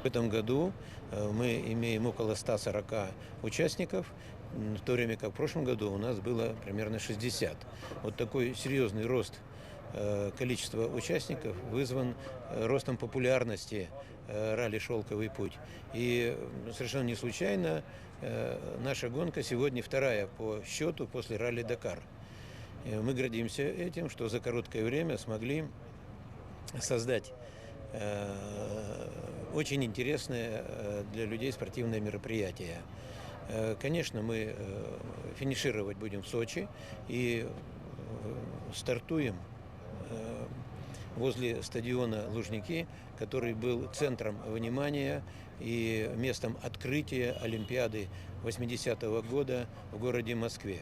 В этом году мы имеем около 140 участников, в то время как в прошлом году у нас было примерно 60. Вот такой серьезный рост количества участников вызван ростом популярности ралли «Шелковый путь». И совершенно не случайно наша гонка сегодня вторая по счету после ралли «Дакар». Мы гордимся этим, что за короткое время смогли создать очень интересное для людей спортивное мероприятие. Конечно, мы финишировать будем в Сочи и стартуем возле стадиона Лужники, который был центром внимания и местом открытия Олимпиады 80-го года в городе Москве.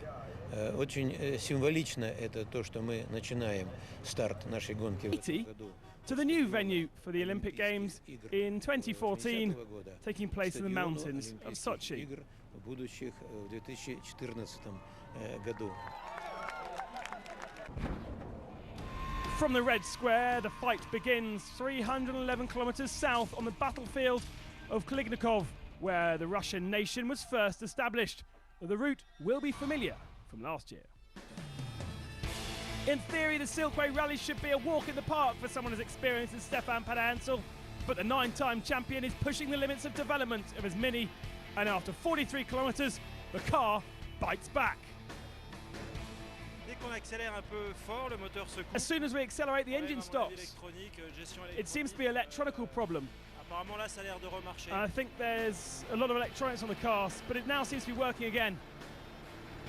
Очень символично это то, что мы начинаем старт нашей гонки в этом году. To the new venue for the Olympic Games in 2014, taking place in the mountains of Sochi. Будущих в 2014 году. From the Red Square, the fight begins 311 kilometers south on the battlefield of Klignikov, where the Russian nation was first established. The route will be familiar from last year. In theory, the Silkway Rally should be a walk in the park for someone as experienced as Stefan Padansel, but the 9-time champion is pushing the limits of development of his Mini, and after 43 kilometers, the car bites back. As soon as we accelerate, the engine stops. It seems to be an electronical problem. I think there's a lot of electronics on the car, but it now seems to be working again.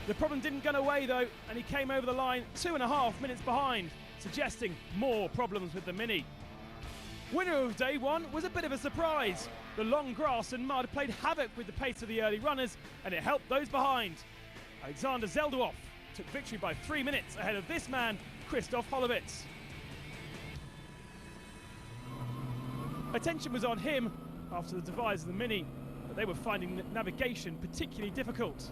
The problem didn't go away though, and he came over the line 2.5 minutes behind, suggesting more problems with the Mini. Winner of day one was a bit of a surprise. The long grass and mud played havoc with the pace of the early runners, and it helped those behind. Alexander Zeldoff took victory by 3 minutes ahead of this man, Christoph Holovitz. Attention was on him after the demise of the Mini, but they were finding navigation particularly difficult.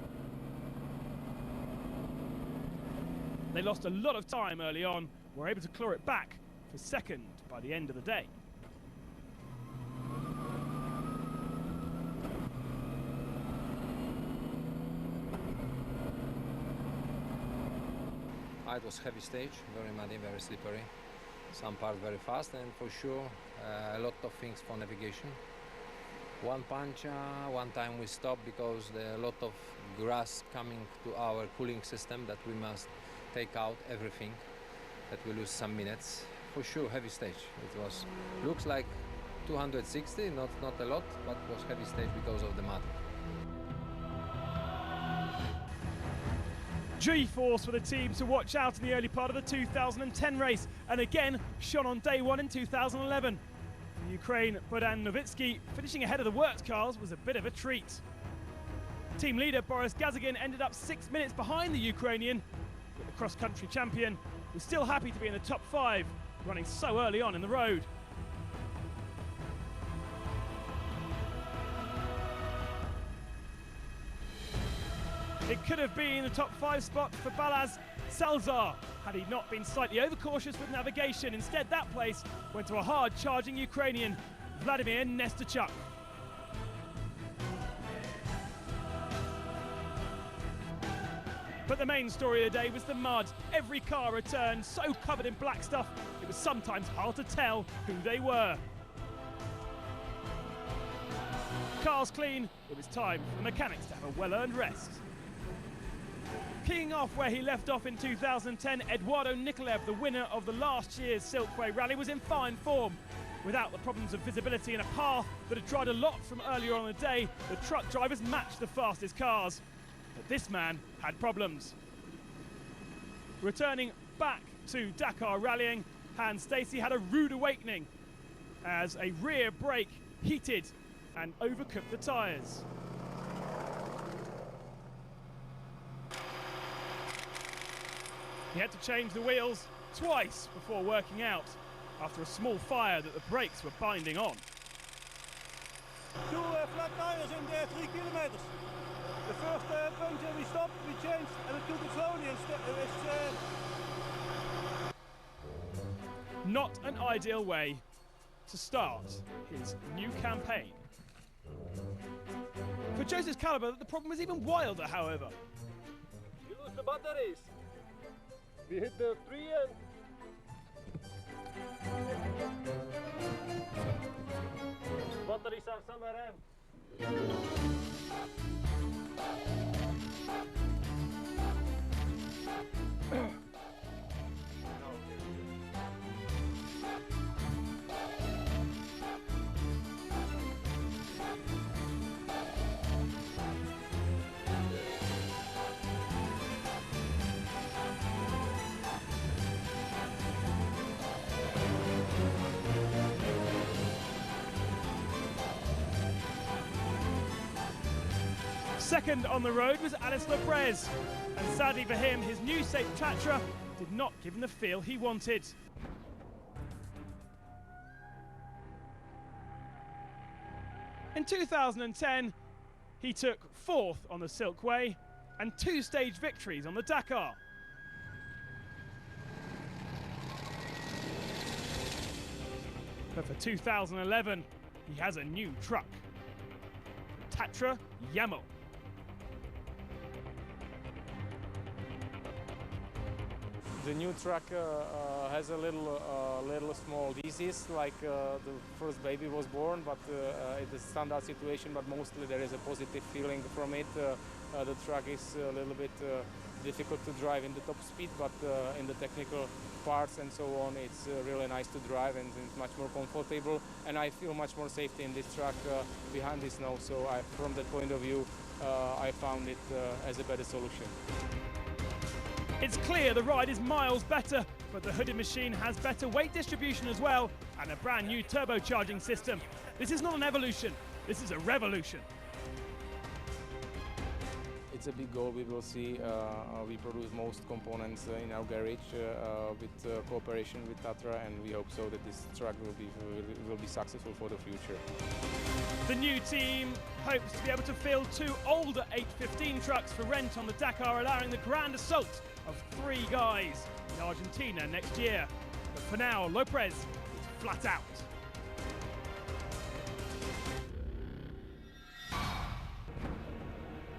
They lost a lot of time early on, were able to claw it back for second by the end of the day. It was heavy stage, very muddy, very slippery. Some parts very fast, and for sure a lot of things for navigation. One punch, one time we stopped because there are a lot of grass coming to our cooling system that we must take out everything, that we lose some minutes. For sure, heavy stage. It was, looks like 260, not a lot, but it was heavy stage because of the mud. G-Force for the team to watch out in the early part of the 2010 race, and again shone on day one in 2011. For Ukraine, Bohdan Novitsky finishing ahead of the works cars was a bit of a treat. Team leader Boris Gazagin ended up 6 minutes behind the Ukrainian, but the cross-country champion was still happy to be in the top 5, running so early on in the road. It could have been the top 5 spot for Balazs Salzar had he not been slightly overcautious with navigation. Instead, that place went to a hard-charging Ukrainian, Vladimir Nesterchuk. But the main story of the day was the mud. Every car returned so covered in black stuff, it was sometimes hard to tell who they were. Cars clean, it was time for the mechanics to have a well-earned rest. Kicking off where he left off in 2010, Eduardo Nikolaev, the winner of the last year's Silkway Rally, was in fine form. Without the problems of visibility in a path that had dried a lot from earlier on in the day, the truck drivers matched the fastest cars. But this man had problems. Returning back to Dakar rallying, Hans Stacey had a rude awakening as a rear brake heated and overcooked the tyres. He had to change the wheels twice before working out after a small fire that the brakes were binding on. 2 flat tires in there, 3 kilometers. The first puncture we stopped, we changed, and it took it slowly. Not an ideal way to start his new campaign. For Joseph Caliber, the problem was even wilder, however. We lose the batteries. We hit the tree and batteries are somewhere in. Second on the road was Alex Loprez, and sadly for him, his new Seat Tatra did not give him the feel he wanted. In 2010, he took fourth on the Silkway and 2-stage victories on the Dakar. But for 2011, he has a new truck, the Tatra Yamel. The new truck has a little small disease, like the first baby was born, but it's a standard situation, but mostly there is a positive feeling from it. The truck is a little bit difficult to drive in the top speed, but in the technical parts and so on, it's really nice to drive and it's much more comfortable. And I feel much more safety in this truck behind the snow, so from that point of view, I found it as a better solution. It's clear the ride is miles better, but the hooded machine has better weight distribution as well and a brand new turbocharging system. This is not an evolution, this is a revolution. It's a big goal. We will see. We produce most components in our garage with cooperation with Tatra, and we hope so that this truck will be successful for the future. The new team hopes to be able to field 2 older 815 trucks for rent on the Dakar, allowing the grand assault of 3 guys in Argentina next year. But for now, Loprez is flat out.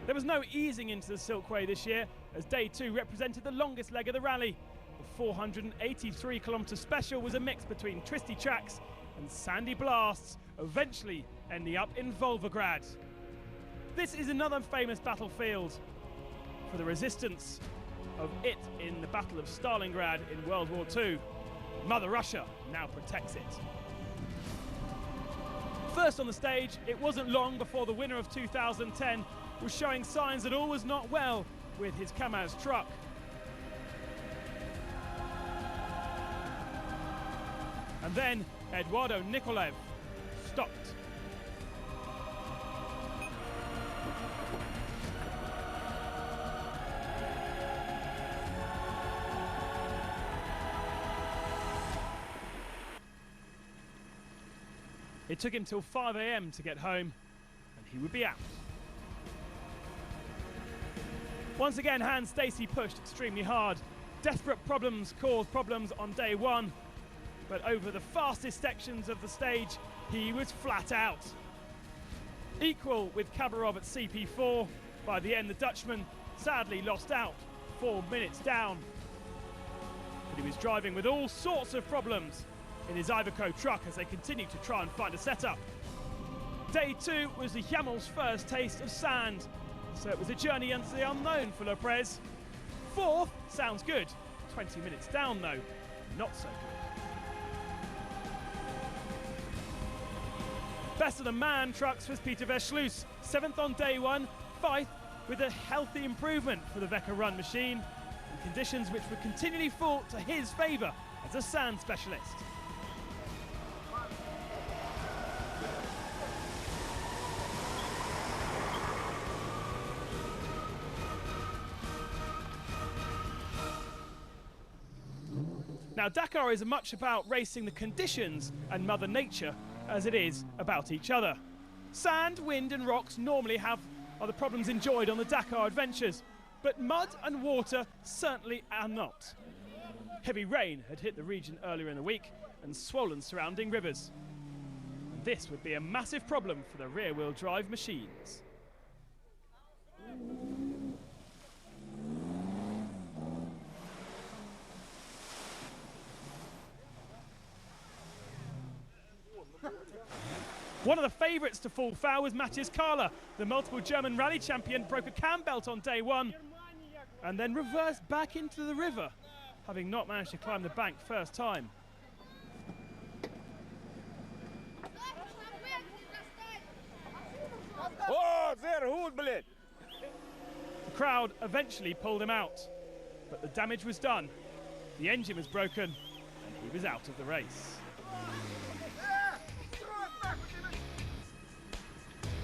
There was no easing into the Silkway this year, as day 2 represented the longest leg of the rally. The 483-kilometre special was a mix between twisty tracks and sandy blasts, eventually ending up in Volgograd. This is another famous battlefield for the resistance of it in the Battle of Stalingrad in World War II. Mother Russia now protects it. First on the stage, it wasn't long before the winner of 2010 was showing signs that all was not well with his Kamaz truck. And then Eduardo Nikolev stopped. It took him till 5 a.m. to get home, and he would be out. Once again, Hans Stacey pushed extremely hard. Desperate problems caused problems on day 1, but over the fastest sections of the stage, he was flat out. Equal with Kabarov at CP4, by the end the Dutchman sadly lost out, 4 minutes down. But he was driving with all sorts of problems in his Iveco truck as they continued to try and find a setup. Day 2 was the Yamel's first taste of sand, so it was a journey into the unknown for Loprez. 4th sounds good. 20 minutes down though, not so good. Best of the man trucks was Peter Versluis, 7th on day 1, 5th with a healthy improvement for the Vecca Run machine, in conditions which were continually fought to his favour as a sand specialist. Now, Dakar is much about racing the conditions and Mother Nature as it is about each other. Sand, wind and rocks normally are the problems enjoyed on the Dakar adventures, but mud and water certainly are not. Heavy rain had hit the region earlier in the week and swollen surrounding rivers. And this would be a massive problem for the rear-wheel drive machines. One of the favourites to fall foul was Matthias Kahler. The multiple German rally champion broke a cam belt on day one and then reversed back into the river, having not managed to climb the bank first time. Oh, sehr gut, blöd. The crowd eventually pulled him out, but the damage was done. The engine was broken and he was out of the race.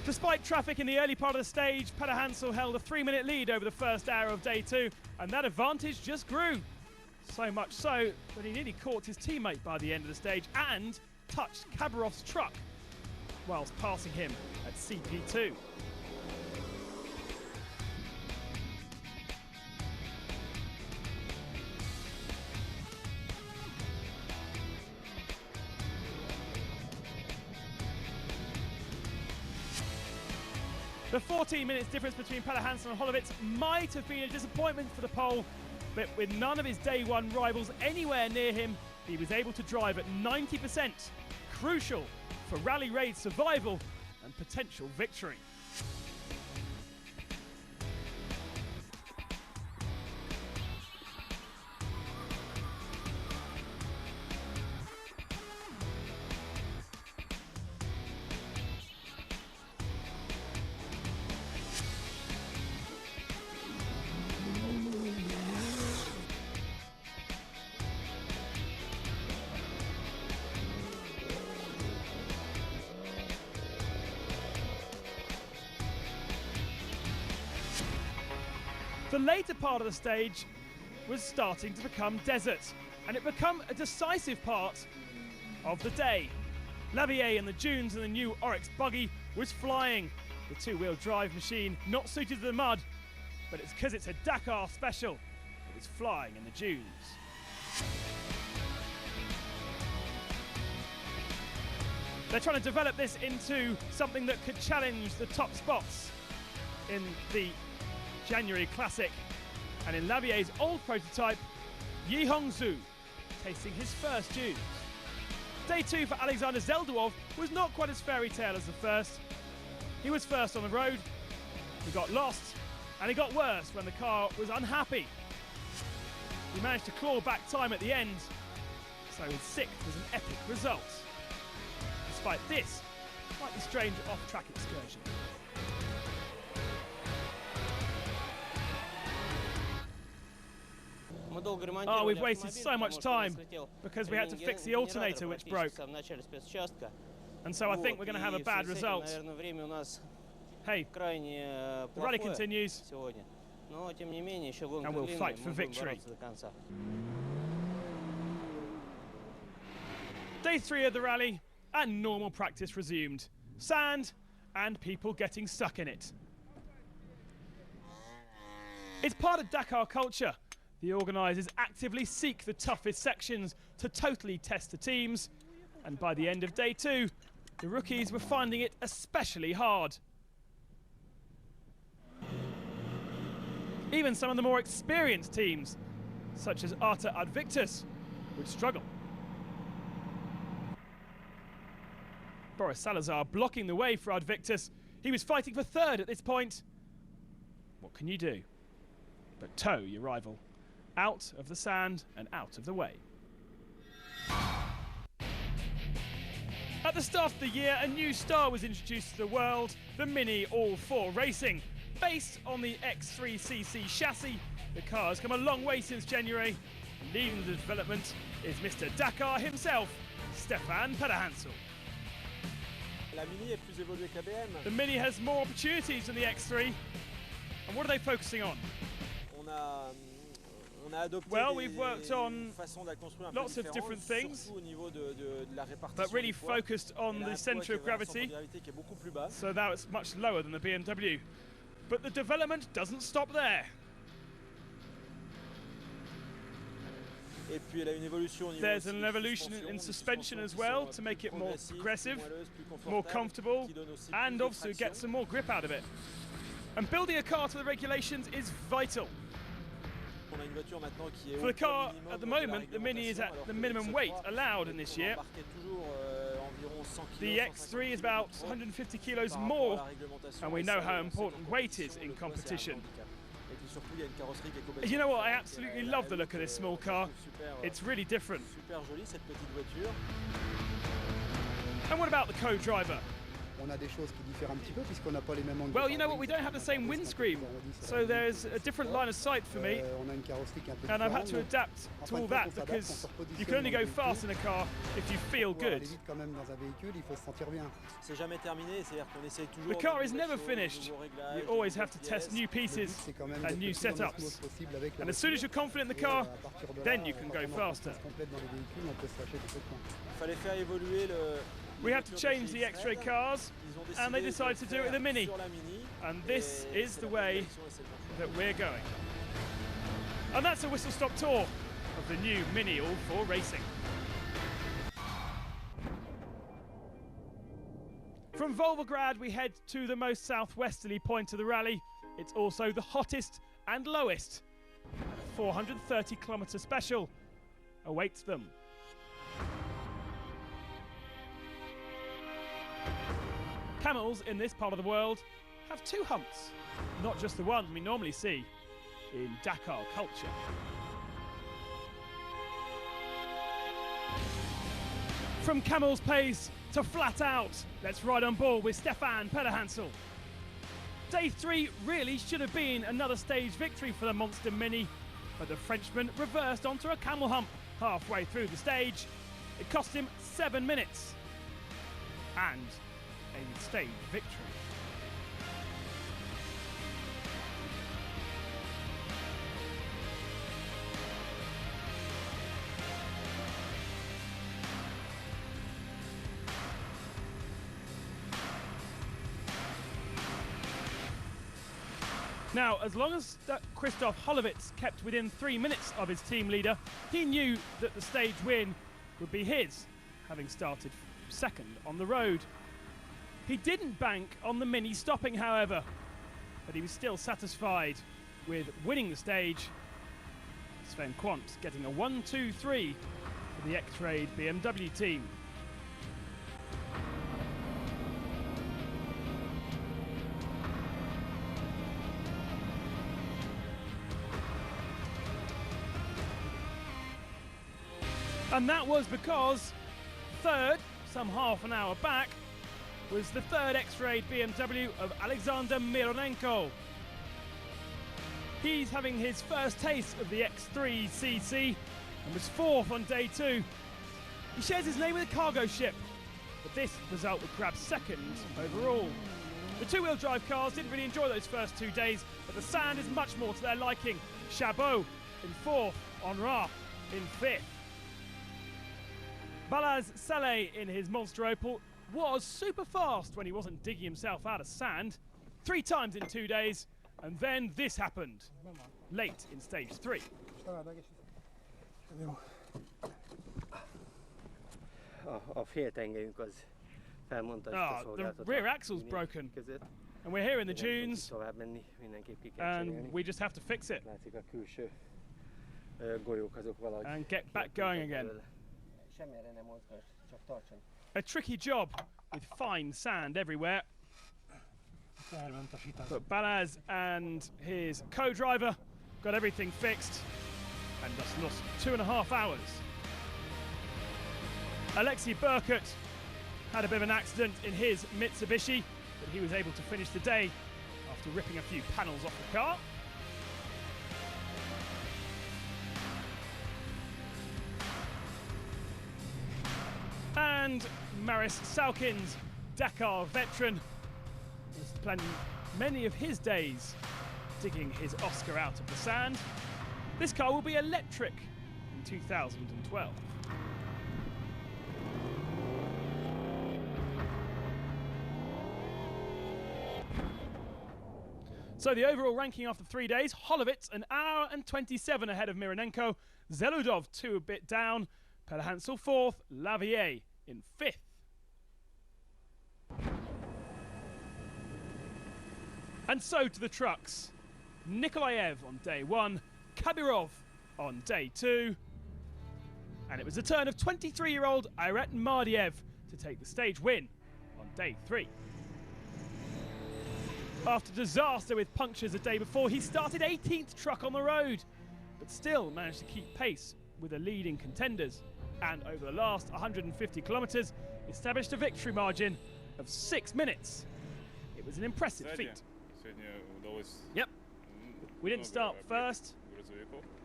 Despite traffic in the early part of the stage, Petter Hansel held a 3-minute lead over the first hour of day two, and that advantage just grew. So much so that he nearly caught his teammate by the end of the stage and touched Khabarov's truck whilst passing him at CP2. The 14 minutes difference between Petter Hansel and Hollowitz might have been a disappointment for the pole, but with none of his day one rivals anywhere near him, he was able to drive at 90%, crucial for Rally Raid's survival and potential victory. The later part of the stage was starting to become desert, and it became a decisive part of the day. Lavier in the dunes and the new Oryx buggy was flying. The two-wheel drive machine not suited to the mud, but it's because it's a Dakar special. It was flying in the dunes. They're trying to develop this into something that could challenge the top spots in the January Classic, and in Lavier's old prototype, Yi Hongzhu tasting his first dunes. Day two for Alexander Zeldowov was not quite as fairy tale as the first. He was first on the road, he got lost, and it got worse when the car was unhappy. He managed to claw back time at the end, so his sixth was an epic result. Despite this slightly strange off-track excursion. Oh, we've wasted so much time because we had to fix the alternator which broke. And so I think we're going to have a bad result. Hey, the rally continues, and we'll fight for victory. Day three of the rally, and normal practice resumed. Sand, and people getting stuck in it. It's part of Dakar culture. The organisers actively seek the toughest sections to totally test the teams, and by the end of day two, the rookies were finding it especially hard. Even some of the more experienced teams, such as Arta Advictus, would struggle. Boris Salazar blocking the way for Advictus. He was fighting for third at this point. What can you do but tow your rival out of the sand and out of the way? At the start of the year, a new star was introduced to the world, the Mini All-4 Racing. Based on the X3cc chassis, the car has come a long way since January. Leading the development is Mr. Dakar himself, Stefan Petter Hansel. The Mini has more opportunities than the X3. And what are they focusing on? Well, we've worked on lots of different things, but really focused on the centre of gravity, so now it's much lower than the BMW. But the development doesn't stop there. Et puis elle a une évolution au niveau There's aussi an des evolution suspensions, in des suspension suspensions as qui well sont to make plus it more progressives, plus progressive, moelleuses, plus more confortables, comfortable, qui donnent aussi and plus de also get traction. some more grip out of it. And building a car to the regulations is vital. On a une voiture maintenant qui est For au the car, poids minimum at the de la moment, the Mini is réglementation, at alors the que minimum le weight X3, allowed in this on year. embarquait toujours environ 100 The kilos, X3 is 150 about kilos 150 kilos par rapport à more, la réglementation, and we et know ça, how on sait important qu'en weight is compétition, in le poids, c'est un competition. handicap. Et puis surtout, il y a une carrosserie qui est complètement You know what? I différente, absolutely et love the la look of this Elite, small je car. trouve super, It's really different. super jolie cette petite voiture. And what about the co-driver? On a des choses qui diffèrent un petit peu puisqu'on n'a pas les mêmes angles. Well, you know what? We don't have the same windscreen, so there's a different line of sight for me, On a une carrosserie qui est un peu and I've had to différente, adapt en to fin all de compte, that on s'adapte, because on se repositionne you can only dans go le fast in véhicule. a car if you feel Pour aller good. vite quand même dans un véhicule, il faut se sentir bien. C'est jamais terminé, c'est-à-dire qu'on essaye toujours. The car de is nouvelles never choses, finished. de nouveaux réglages, You always de have to nouvelles test pièces. new Le but, pieces c'est quand même and d'être new le plus en setups. osmose possible avec la And as soon as voiture. you're confident in the Et, car, à partir de là, then you can quand go on a faster. confiance complète dans les véhicules, on peut se lâcher tout le temps. Il fallait faire évoluer le. We had to change the X-Ray cars, and they decided to do it with a Mini. And this is the way that we're going. And that's a whistle-stop tour of the new Mini All4 Racing. From Volgograd, we head to the most southwesterly point of the rally. It's also the hottest and lowest. A 430-kilometre special awaits them. Camels in this part of the world have two humps, not just the one we normally see in Dakar culture. From camel's pace to flat out, let's ride on board with Stefan Pederhansel. Day 3 really should have been another stage victory for the Monster Mini, but the Frenchman reversed onto a camel hump halfway through the stage. It cost him 7 minutes and a stage victory. Now, as long as Christoph Holovitz kept within 3 minutes of his team leader, he knew that the stage win would be his, having started second on the road. He didn't bank on the Mini stopping, however, but he was still satisfied with winning the stage. Sven Quant getting a 1-2-3 for the X-Trade BMW team. And that was because third, some half an hour back, was the third X-Ray BMW of Alexander Mironenko. He's having his first taste of the X3CC and was fourth on day 2. He shares his name with a cargo ship, but this result would grab second overall. The two-wheel drive cars didn't really enjoy those first 2 days, but the sand is much more to their liking. Chabot in fourth, Honra in fifth. Balaz Saleh in his Monster Opel was super fast when he wasn't digging himself out of sand. 3 times in 2 days, and then this happened, late in stage 3. A féltengelyünk az felmondta ezt a Ah, the szolgáltatót. rear axle's broken, and we're here in the dunes, Tovább menni, mindenképp ki kell and cserélni. we just have to fix it Látszik a külső golyók azok valahogy. and get back going again. Semmire nem mozgass, csak tartson. A tricky job with fine sand everywhere. But Balaz and his co-driver got everything fixed and just lost 2.5 hours. Alexei Burkert had a bit of an accident in his Mitsubishi, but he was able to finish the day after ripping a few panels off the car. And Maris Salkins, Dakar veteran, was spending many of his days digging his Oscar out of the sand. This car will be electric in 2012. So the overall ranking after 3 days, Holovitz an hour and 27 ahead of Mironenko, Zeludov 2 a bit down, Pederhansel 4th, Lavier in 5th. And so to the trucks. Nikolaev on day 1, Kabirov on day 2, and it was the turn of 23-year-old Airat Mardiev to take the stage win on day 3. After disaster with punctures the day before, he started 18th truck on the road, but still managed to keep pace with the leading contenders, and over the last 150 kilometres established a victory margin of 6 minutes. It was an impressive feat. Yep. We didn't start first,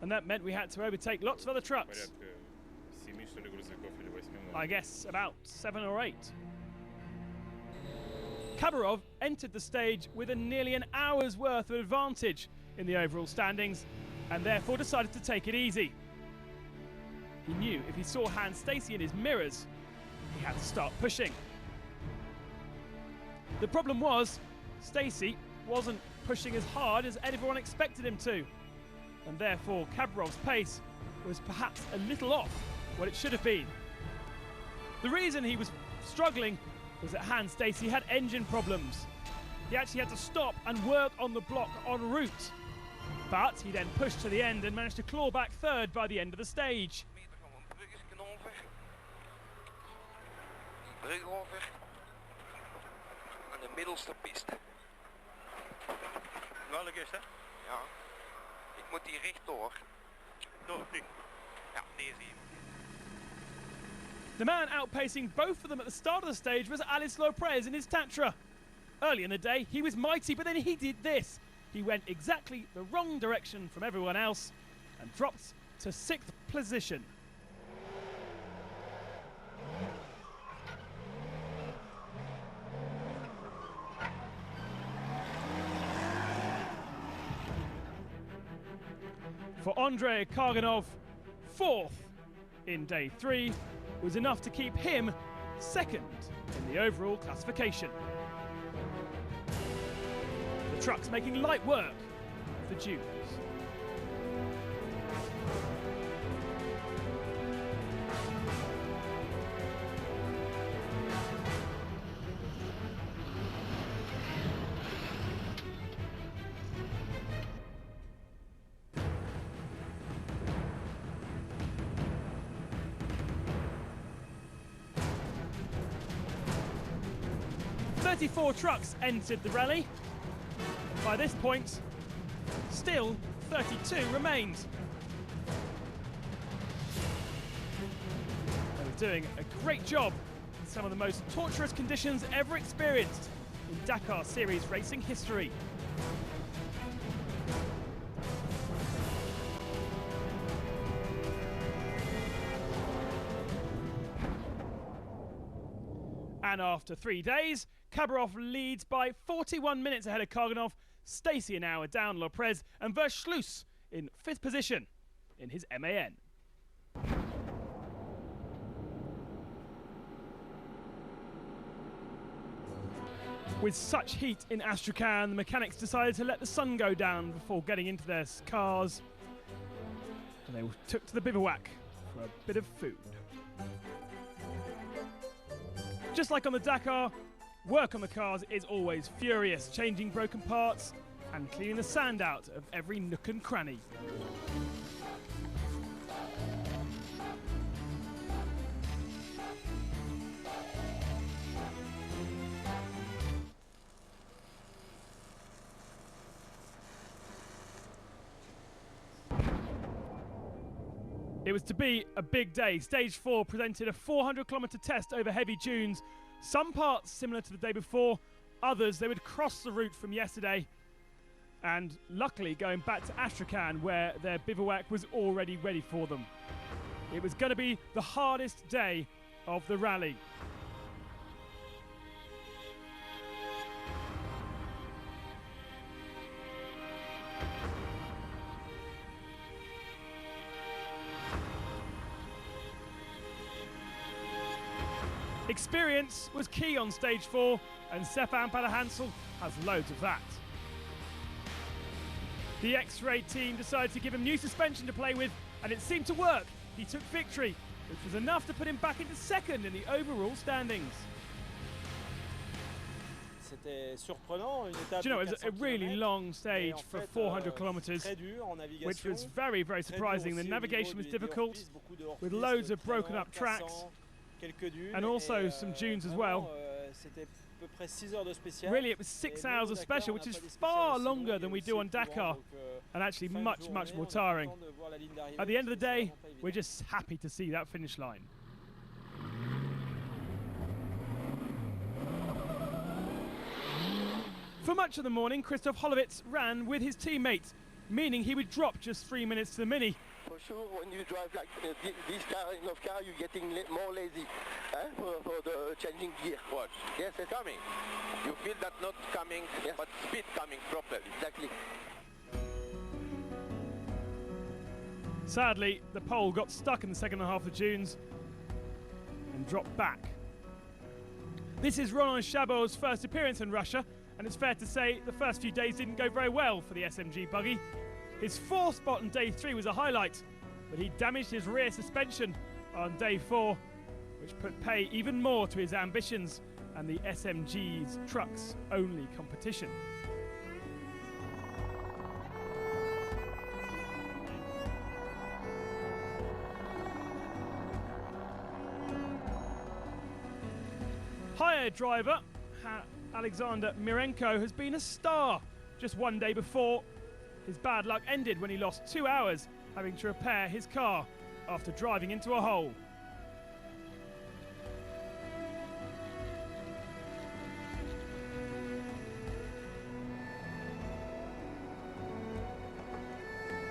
and that meant we had to overtake lots of other trucks. I guess about 7 or 8. Kabirov entered the stage with a nearly an hour's worth of advantage in the overall standings, and therefore decided to take it easy. He knew if he saw Hans Stacey in his mirrors, he had to start pushing. The problem was, Stacey wasn't pushing as hard as everyone expected him to, and therefore Kabirov's pace was perhaps a little off what it should have been. The reason he was struggling was that Hans Stacey had engine problems. He actually had to stop and work on the block en route, but he then pushed to the end and managed to claw back 3rd by the end of the stage. Middelste piste. Welke is dat? Ja. Ik moet hier rechtdoor. Door die? Ja, deze hier. The man outpacing both of them at the start of the stage was Alice Lopez in his Tatra. Early in the day, he was mighty, but then he did this. He went exactly the wrong direction from everyone else and dropped to 6th position. For Andrei Karganov, 4th in day 3 was enough to keep him 2nd in the overall classification. The trucks making light work of the Jews. Four trucks entered the rally. By this point, still 32 remained. They were doing a great job in some of the most torturous conditions ever experienced in Dakar Series racing history. And after 3 days, Kabirov leads by 41 minutes ahead of Karganov, Stacey an hour down Lopez, and Verschluss in 5th position in his MAN. With such heat in Astrakhan, the mechanics decided to let the sun go down before getting into their cars, and they took to the bivouac for a bit of food. Just like on the Dakar, work on the cars is always furious, changing broken parts and cleaning the sand out of every nook and cranny. It was to be a big day. Stage 4 presented a 400-kilometre test over heavy dunes. Some parts similar to the day before, others they would cross the route from yesterday. And luckily going back to Astrakhan where their bivouac was already ready for them. It was going to be the hardest day of the rally. Experience was key on stage 4, and Stefan Pederhansel has loads of that. The X-Ray team decided to give him new suspension to play with, and it seemed to work. He took victory, which was enough to put him back into second in the overall standings. C'était surprenant, une étape Do you know, de it was a 400 really kilomètres, long stage mais en for fait, 400 kilometers, très dur en navigation, which was very, very très dur surprising. The aussi au navigation niveau was des difficult, hors-pistes, beaucoup de with hors-pistes, loads of très broken longs, up tracks, cassants, quelques dunes, and also et, some dunes as vraiment, well. C'était à peu près 6 heures de spécial. Really, it was 6 hours of special, which is far longer than we do on Dakar, and actually much, much more tiring. At the end of the day, we're just happy to see that finish line. For much of the morning, Christoph Hollowitz ran with his teammates, meaning he would drop just 3 minutes to the mini. For sure, when you drive like this kind of car, you're getting more lazy for the changing gear. What? Yes, it's Coming. You feel that not coming, Yes. but speed coming properly. exactly. Sadly, the pole got stuck in the second half of the dunes and dropped back. This is Roland Chabot's first appearance in Russia, and it's fair to say the first few days didn't go very well for the SMG buggy. His fourth spot on day 3 was a highlight, but he damaged his rear suspension on day 4, which put pay even more to his ambitions and the SMG's truck's only competition. Hired driver Alexander Mirenko has been a star. Just one day before, his bad luck ended when he lost 2 hours having to repair his car after driving into a hole.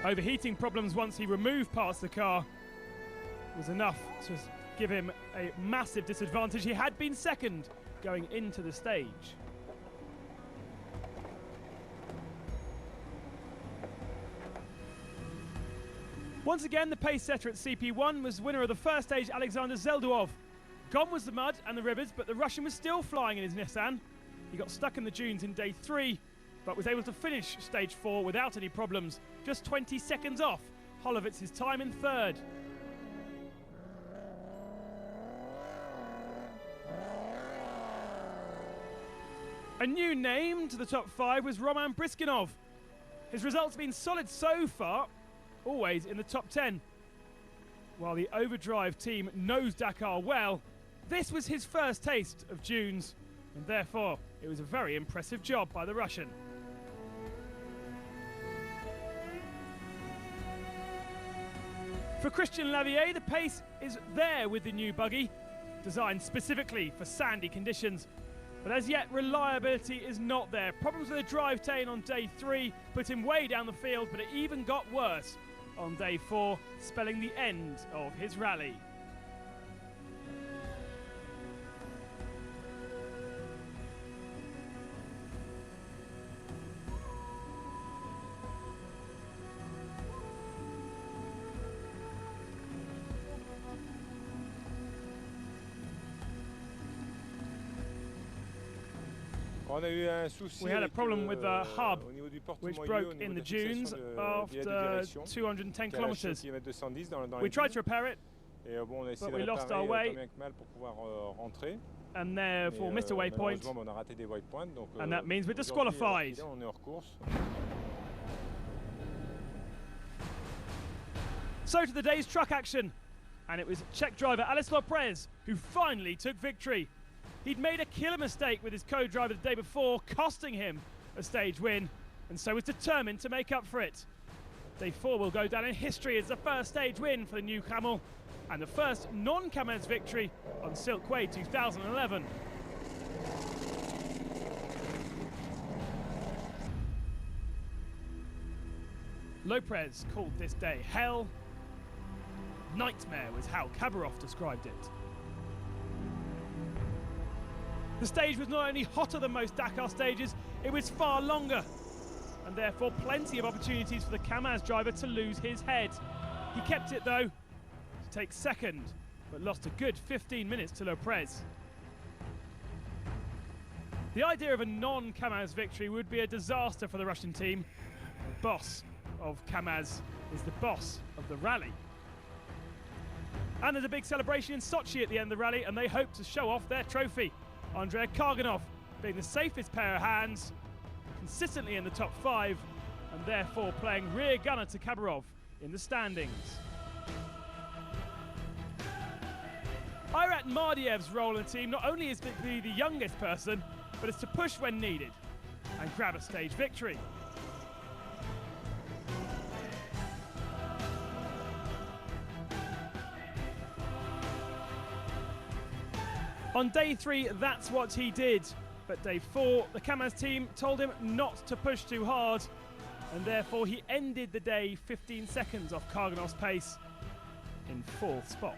Overheating problems once he removed parts of the car was enough to give him a massive disadvantage. He had been second going into the stage. Once again, the pace setter at CP1 was winner of the first stage, Alexander Zelduov. Gone was the mud and the rivers, but the Russian was still flying in his Nissan. He got stuck in the dunes in day 3, but was able to finish stage 4 without any problems, just 20 seconds off Holowitz's time in third. A new name to the top 5 was Roman Briskinov. His results have been solid so far, always in the top 10. While the Overdrive team knows Dakar well, this was his first taste of dunes, and therefore it was a very impressive job by the Russian. For Christian Lavier, the pace is there with the new buggy, designed specifically for sandy conditions. But as yet, reliability is not there. Problems with the drive chain on day 3 put him way down the field, but it even got worse on day 4, spelling the end of his rally. We had a problem with the hub, which broke in the dunes after 210 kilometers. We tried to repair it, but we lost our way, and therefore missed a waypoint, and that means we're disqualified. So to the day's truck action, and it was Czech driver Ales Lopez who finally took victory. He'd made a killer mistake with his co-driver the day before, costing him a stage win, and so was determined to make up for it. Day 4 will go down in history as the first stage win for the new Camel, and the first non-Kamaz victory on Silk Way 2011. Lopez called this day hell. Nightmare was how Khabarov described it. The stage was not only hotter than most Dakar stages, it was far longer, and therefore plenty of opportunities for the Kamaz driver to lose his head. He kept it though, to take second, but lost a good 15 minutes to Lopez. The idea of a non-Kamaz victory would be a disaster for the Russian team. boss of Kamaz is the boss of the rally. And there's a big celebration in Sochi at the end of the rally, and they hope to show off their trophy. Andrei Karganov being the safest pair of hands, consistently in the top 5, and therefore playing rear gunner to Khabarov in the standings. Ayrat Mardiev's role in the team not only is to be the youngest person, but is to push when needed and grab a stage victory. On day 3, that's what he did. But day 4, the Kamaz team told him not to push too hard, and therefore he ended the day 15 seconds off Karganov's pace in 4th spot.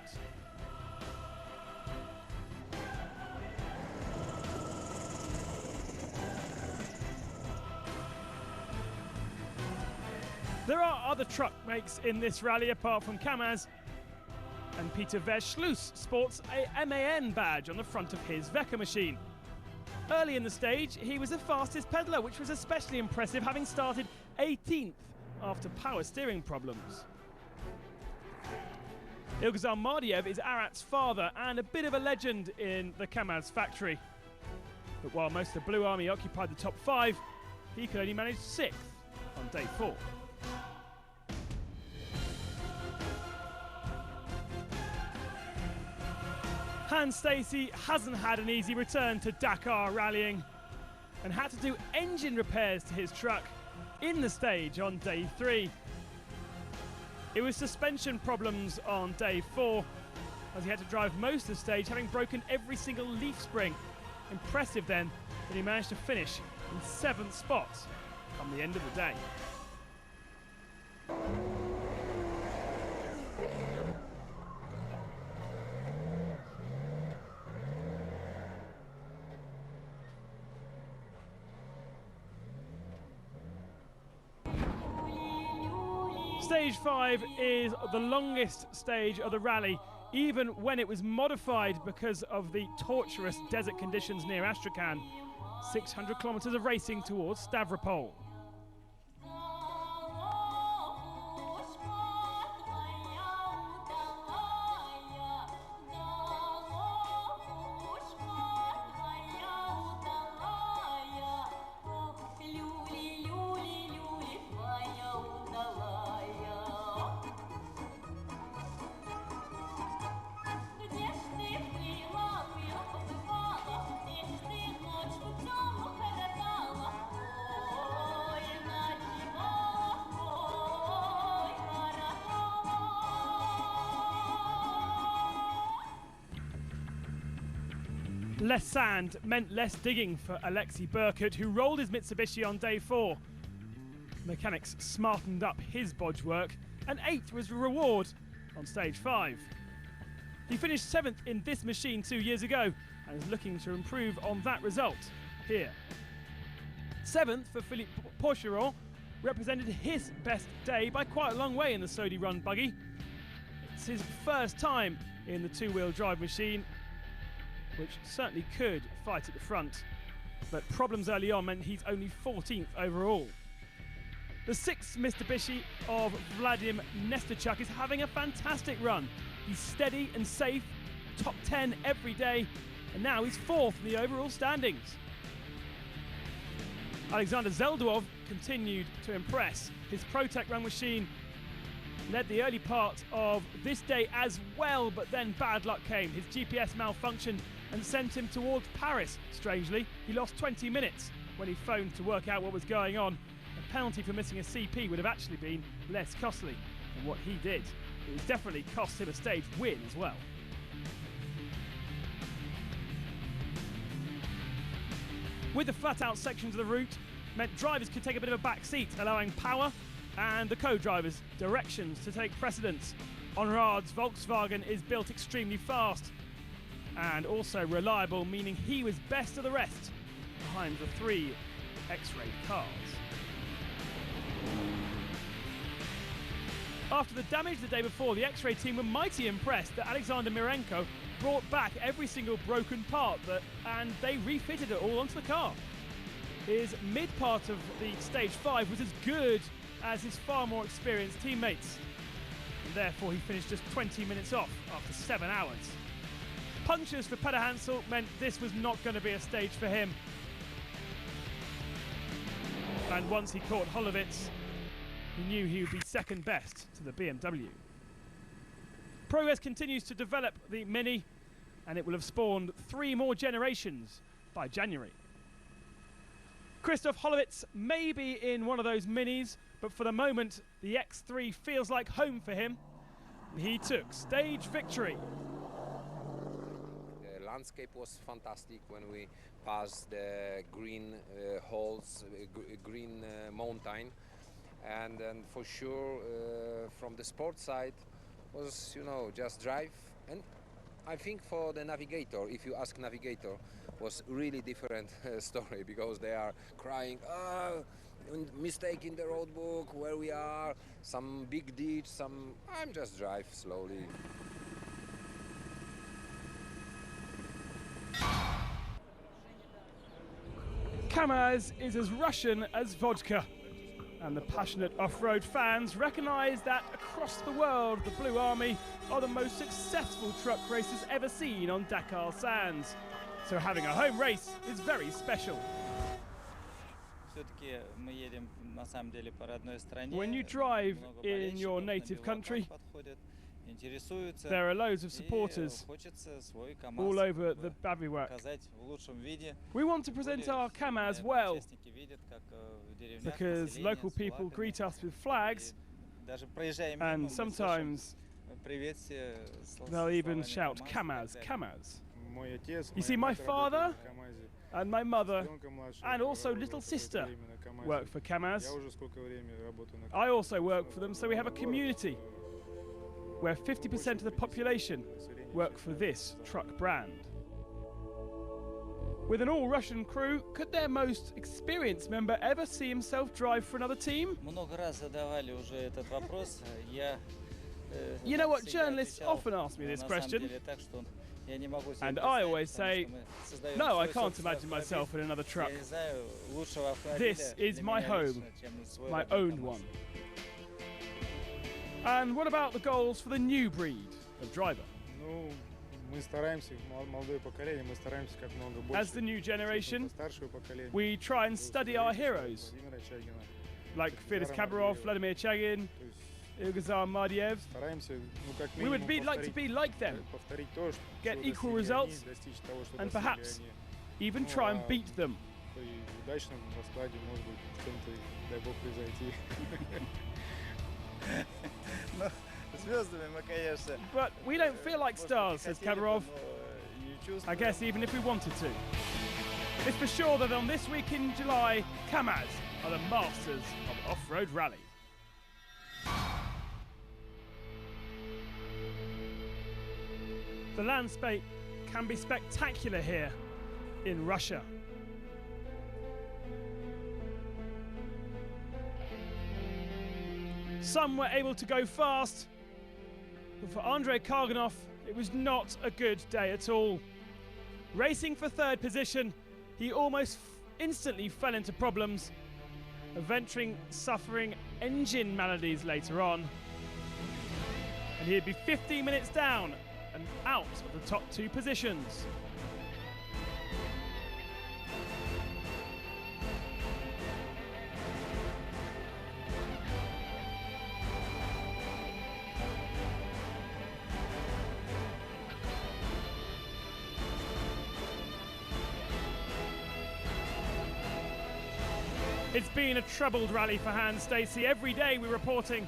There are other truck makes in this rally apart from Kamaz, and Peter Verschluss sports a MAN badge on the front of his Wecker machine. Early in the stage, he was the fastest pedaler, which was especially impressive, having started 18th after power steering problems. Ilgazar Mardiev is Arat's father and a bit of a legend in the Kamaz factory. But while most of the Blue Army occupied the top 5, he could only manage 6th on day 4. Hans Stacey hasn't had an easy return to Dakar rallying and had to do engine repairs to his truck in the stage on day 3. It was suspension problems on day 4, as he had to drive most of the stage, having broken every single leaf spring. Impressive then that he managed to finish in 7th spot come the end of the day. Stage 5 is the longest stage of the rally, even when it was modified because of the torturous desert conditions near Astrakhan. 600 kilometers of racing towards Stavropol. Less sand meant less digging for Alexei Burkut, who rolled his Mitsubishi on day 4. Mechanics smartened up his bodge work, and 8th was the reward on stage 5. He finished 7th in this machine 2 years ago and is looking to improve on that result here. 7th for Philippe Porcheron represented his best day by quite a long way in the Sodi Run buggy. It's his first time in the 2-wheel drive machine, which certainly could fight at the front, but problems early on meant he's only 14th overall. The 6th Mitsubishi of Vladim Nesterchuk is having a fantastic run. He's steady and safe, top 10 every day, and now he's 4th in the overall standings. Alexander Zelduov continued to impress. His ProTech Run machine led the early part of this day as well, but then bad luck came. His GPS malfunctioned and sent him towards Paris, strangely. He lost 20 minutes when he phoned to work out what was going on. A penalty for missing a CP would have actually been less costly than what he did. It was definitely cost him a stage win as well. With the flat-out sections of the route, meant drivers could take a bit of a back seat, allowing power and the co-drivers' directions to take precedence. Onrad's Volkswagen is built extremely fast and also reliable, meaning he was best of the rest behind the 3 X-Ray cars. After the damage the day before, the X-Ray team were mighty impressed that Alexander Mirenko brought back every single broken part and they refitted it all onto the car. His mid part of the stage 5 was as good as his far more experienced teammates. And therefore he finished just 20 minutes off after 7 hours. Punctures for Petter Hansel meant this was not going to be a stage for him. And once he caught Holovitz, he knew he would be second best to the BMW. Progress continues to develop the Mini, and it will have spawned 3 more generations by January. Christoph Holovitz may be in one of those Minis, but for the moment, the X3 feels like home for him. He took stage victory. The landscape was fantastic when we passed the green halls, green mountain, and for sure from the sports side was, you know, just drive. And I think for the navigator, if you ask navigator, was really different story, because they are crying, oh, mistake in the road book, where we are, some big ditch, I'm just drive slowly. Kamaz is as Russian as vodka, and the passionate off-road fans recognise that across the world the Blue Army are the most successful truck racers ever seen on Dakar sands. So having a home race is very special. When you drive in your native country, there are loads of supporters all over the bodywork. We want to present our Kamaz well, because local people greet us with flags, and sometimes they'll even shout Kamaz, Kamaz. You see, my father and my mother and also little sister work for Kamaz. I also work for them, so we have a community where 50% of the population work for this truck brand. With an all-Russian crew, could their most experienced member ever see himself drive for another team? You know what, journalists often ask me this question, and I always say, no, I can't imagine myself in another truck. This is my home, my owned one. And what about the goals for the new breed of driver? As the new generation, we try and study our heroes, like Fearless Khabarov, Vladimir Chagin, Ilgazar Mardiev. We would like to be like them, get equal results, and perhaps even try and beat them. But we don't feel like stars, says Khabarov. I guess even if we wanted to. It's for sure that on this week in July, Kamaz are the masters of off-road rally. The landscape can be spectacular here in Russia. Some were able to go fast, but for Andrei Karganov, it was not a good day at all. Racing for third position, he almost instantly fell into problems, eventually suffering engine maladies later on. And he'd be 15 minutes down and out of the top 2 positions. It's been a troubled rally for Hans Stacey. Every day we're reporting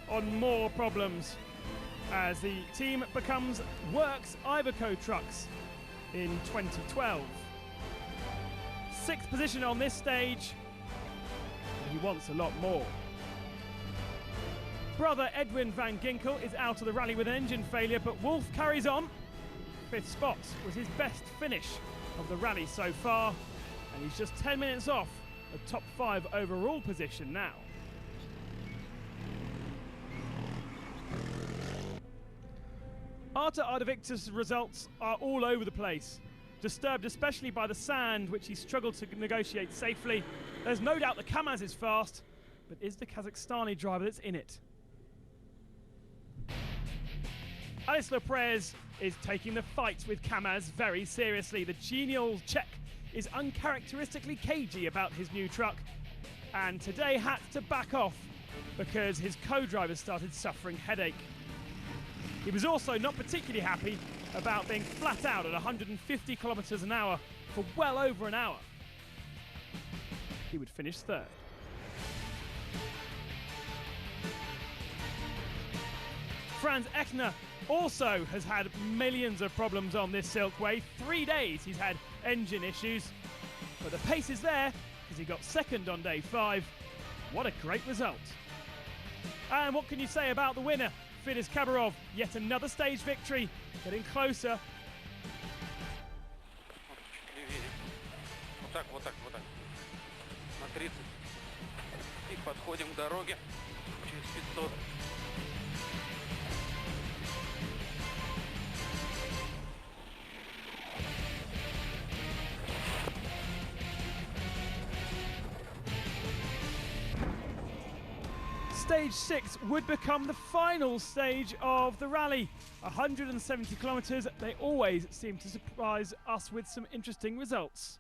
on more problems as the team becomes Works Iveco trucks in 2012. 6th position on this stage, and he wants a lot more. Brother Edwin van Ginkel is out of the rally with an engine failure, but Wolf carries on. 5th spot was his best finish of the rally so far, and he's just 10 minutes off a top 5 overall position now. Artur Ardavic's results are all over the place, disturbed especially by the sand, which he struggled to negotiate safely. There's no doubt that Kamaz is fast, but is the Kazakhstani driver that's in it. Alex Lopez is taking the fight with Kamaz very seriously. The genial Czech is uncharacteristically cagey about his new truck, and today had to back off because his co-driver started suffering headache. He was also not particularly happy about being flat out at 150 kilometers an hour for well over an hour. He would finish third. Franz Echner also has had millions of problems on this Silkway. 3 days he's had engine issues, but the pace is there because he got second on day 5. What a great result. And what can you say about the winner, Fides Khabarov? Yet another stage victory, getting closer. Вот так, вот так, вот так. На 30. И подходим к дороге через 500. Stage 6 would become the final stage of the rally. 170 kilometers, they always seem to surprise us with some interesting results.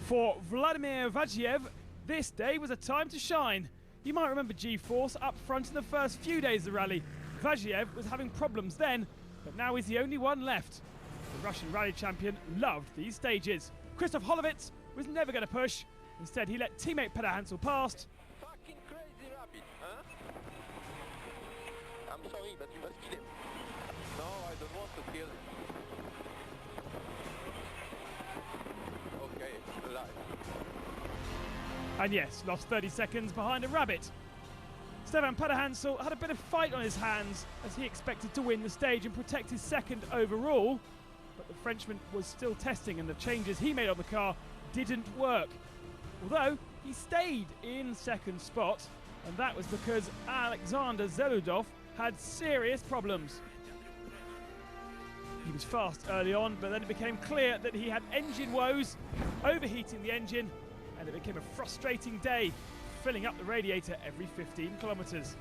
For Vladimir Vadzhiev, this day was a time to shine. You might remember G-Force up front in the first few days of the rally. Vadzhiev was having problems then, but now he's the only one left. The Russian rally champion loved these stages. Christoph Holovitz was never going to push. Instead, he let teammate Peter Hansel past. Fucking crazy rapid, huh? I'm sorry, but you must kill him. No, I don't want to kill him. Okay, alive. And yes, lost 30 seconds behind a rabbit. Stefan Pederhansel had a bit of fight on his hands as he expected to win the stage and protect his second overall, but the Frenchman was still testing and the changes he made on the car didn't work. Although he stayed in second spot, and that was because Alexander Zeludov had serious problems. He was fast early on, but then it became clear that he had engine woes, overheating the engine, and it became a frustrating day, filling up the radiator every 15 kilometers.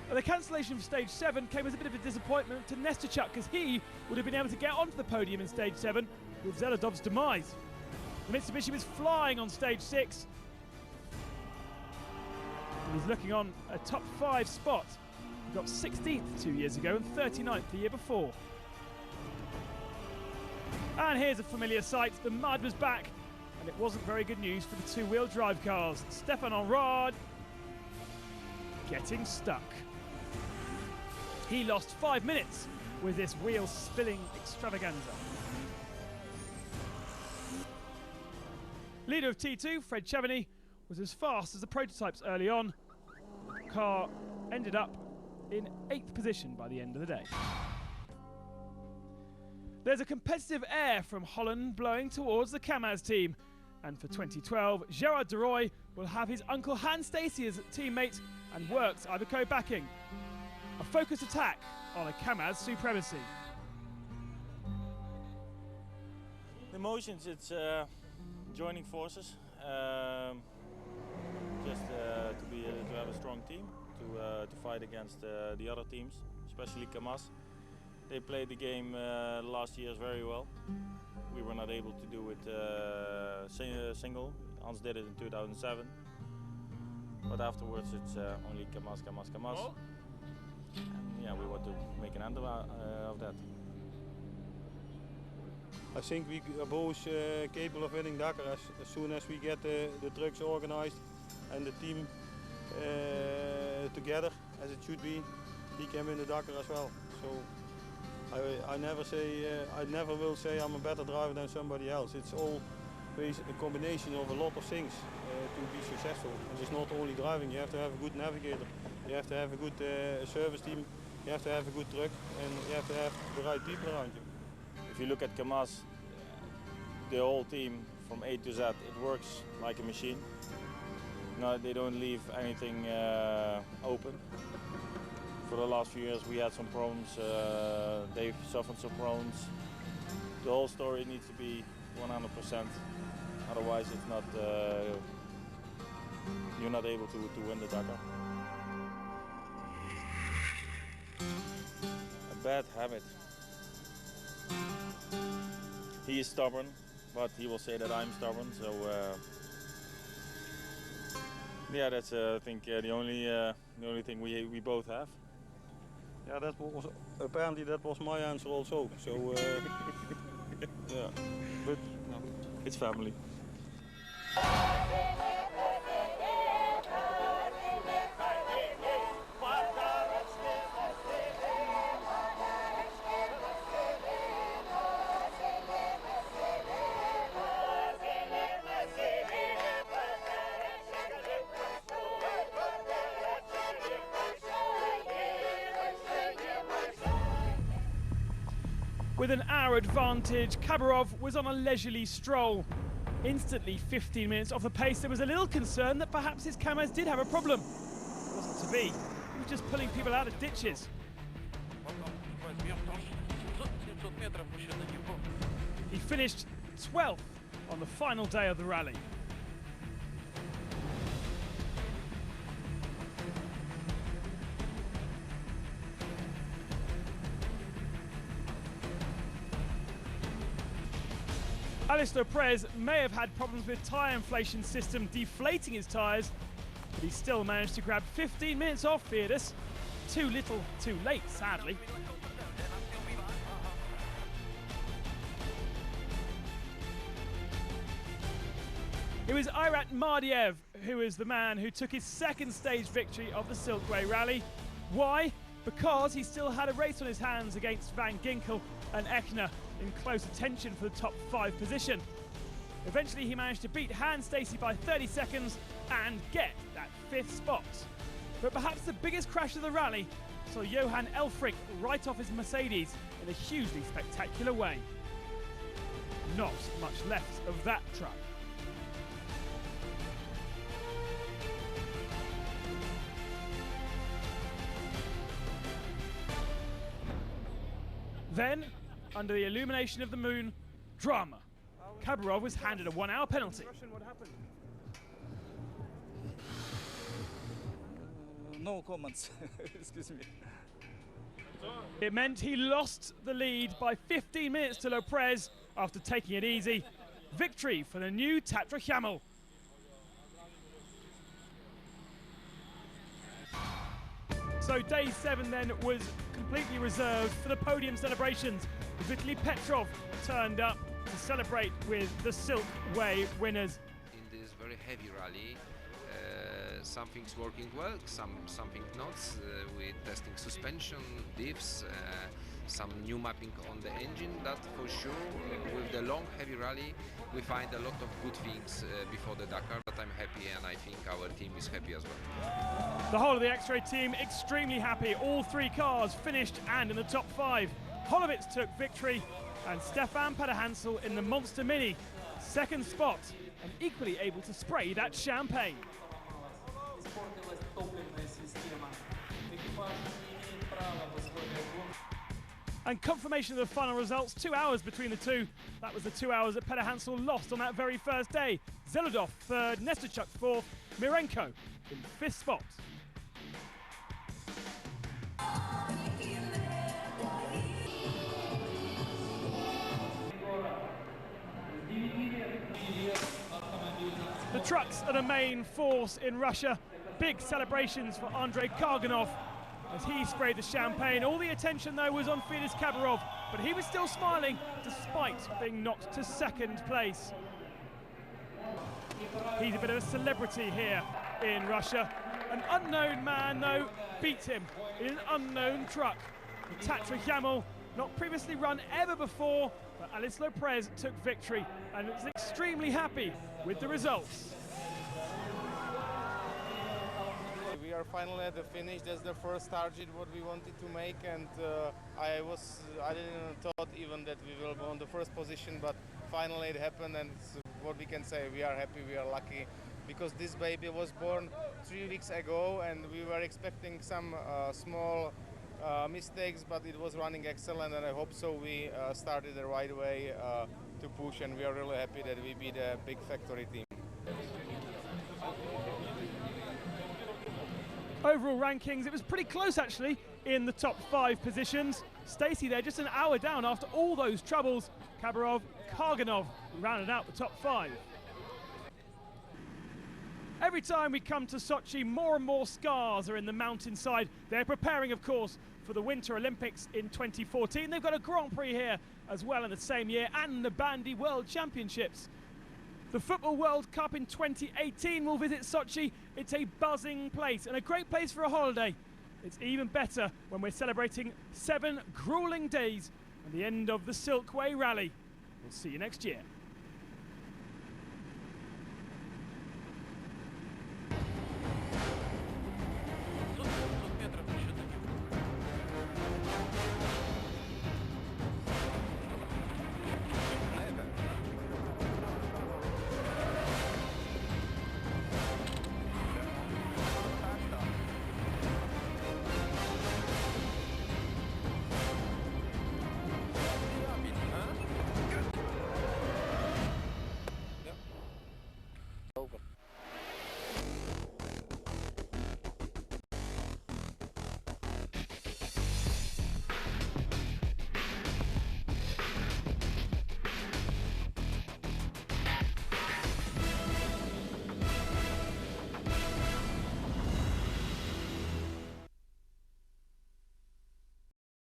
But the cancellation of stage 7 came as a bit of a disappointment to Nesterchuk, because he would have been able to get onto the podium in stage 7 with Zeludov's demise. The Mitsubishi was flying on stage 6. He was looking on a top 5 spot. He got 16th 2 years ago and 39th the year before. And here's a familiar sight. The mud was back, and it wasn't very good news for the two-wheel drive cars. Stefan Onrod getting stuck. He lost 5 minutes with this wheel spilling extravaganza. Leader of T2, Fred Cheveny, was as fast as the prototypes early on. The car ended up in 8th position by the end of the day. There's a competitive air from Holland blowing towards the Kamaz team, and for 2012, Gerard de Roy will have his uncle Hans Stacey as teammate and works Iveco backing. A focused attack on a Kamaz supremacy. The emotions, it's joining forces, just to have a strong team, to fight against the other teams, especially Kamaz. They played the game last year very well. We were not able to do it single. Hans did it in 2007. But afterwards it's only Kamaz, Kamaz, Kamaz. Oh. And yeah, we want to make an end of that. I think we are both capable of winning Dakar as soon as we get the trucks organized and the team together as it should be. He can win the Dakar as well. So I never will say I'm a better driver than somebody else. It's always a combination of a lot of things to be successful. And it's not only driving. You have to have a good navigator. You have to have a good service team. You have to have a good truck, and you have to have the right people around you. If you look at Kamaz, the whole team from A to Z, it works like a machine. No, they don't leave anything open. For the last few years we had some problems, they've suffered some problems. The whole story needs to be 100%. Otherwise, it's not you're not able to win the Dakar. A bad habit. He is stubborn, but he will say that I'm stubborn. So yeah, that's I think the only thing we both have. Yeah, that was apparently that was my answer also. So yeah, but no. It's family. With an hour advantage, Khabarov was on a leisurely stroll. Instantly 15 minutes off the pace, there was a little concern that perhaps his Kamaz did have a problem. It wasn't to be. He was just pulling people out of ditches. He finished 12th on the final day of the rally. Alex Lopez may have had problems with tyre inflation system deflating his tyres, but he still managed to grab 15 minutes off Virdis. Too little, too late, sadly. It was Irat Mardiev who was the man who took his second stage victory of the Silkway Rally. Why? Because he still had a race on his hands against Van Ginkel and Ekner in close attention for the top 5 position. Eventually he managed to beat Hans Stacey by 30 seconds and get that 5th spot. But perhaps the biggest crash of the rally saw Johan Elfrink right off his Mercedes in a hugely spectacular way. Not much left of that truck. Then, under the illumination of the moon, drama. Khabarov was handed a 1-hour penalty. What happened? No comments, excuse me. It meant he lost the lead by 15 minutes to Lopez after taking it easy. Victory for the new Tatra Camel. So day 7 then was completely reserved for the podium celebrations. Vitaly Petrov turned up to celebrate with the Silkway winners. In this very heavy rally, something's working well, something not. We're testing suspension, diffs, some new mapping on the engine. That for sure, with the long heavy rally, we find a lot of good things before the Dakar. But I'm happy, and I think our team is happy as well. The whole of the X-Ray team extremely happy. All 3 cars finished and in the top 5. Holovitz took victory, and Stefan Pederhansel in the Monster Mini, 2nd spot, and equally able to spray that champagne. And confirmation of the final results, 2 hours between the two. That was the 2 hours that Pederhansel lost on that very first day. Zelodov 3rd, Nesterchuk 4th, Mirenko in 5th spot. The trucks are the main force in Russia. Big celebrations for Andrei Karganov as he sprayed the champagne. All the attention though was on Firdis Khabarov, but he was still smiling despite being knocked to 2nd place. He's a bit of a celebrity here in Russia. An unknown man though beat him in an unknown truck. The Tatra Camel, not previously run ever before, but Alex Lopez took victory and was extremely happy with the results. We are finally at the finish. That's the first target what we wanted to make, and I didn't thought even that we will go on the first position, but finally it happened, and it's what we can say. We are happy, we are lucky, because this baby was born 3 weeks ago, and we were expecting some small mistakes, but it was running excellent, and I hope so we started the right way to push, and we are really happy that we beat a big factory team. Overall rankings, it was pretty close actually in the top 5 positions. Stacey there just an hour down after all those troubles. Khabarov, Karganov rounded out the top 5. Every time we come to Sochi, more and more scars are in the mountainside. They're preparing, of course, for the Winter Olympics in 2014. They've got a Grand Prix here as well in the same year, and the Bandy World Championships. The Football World Cup in 2018 will visit Sochi. It's a buzzing place and a great place for a holiday. It's even better when we're celebrating 7 grueling days and the end of the Silkway Rally. We'll see you next year.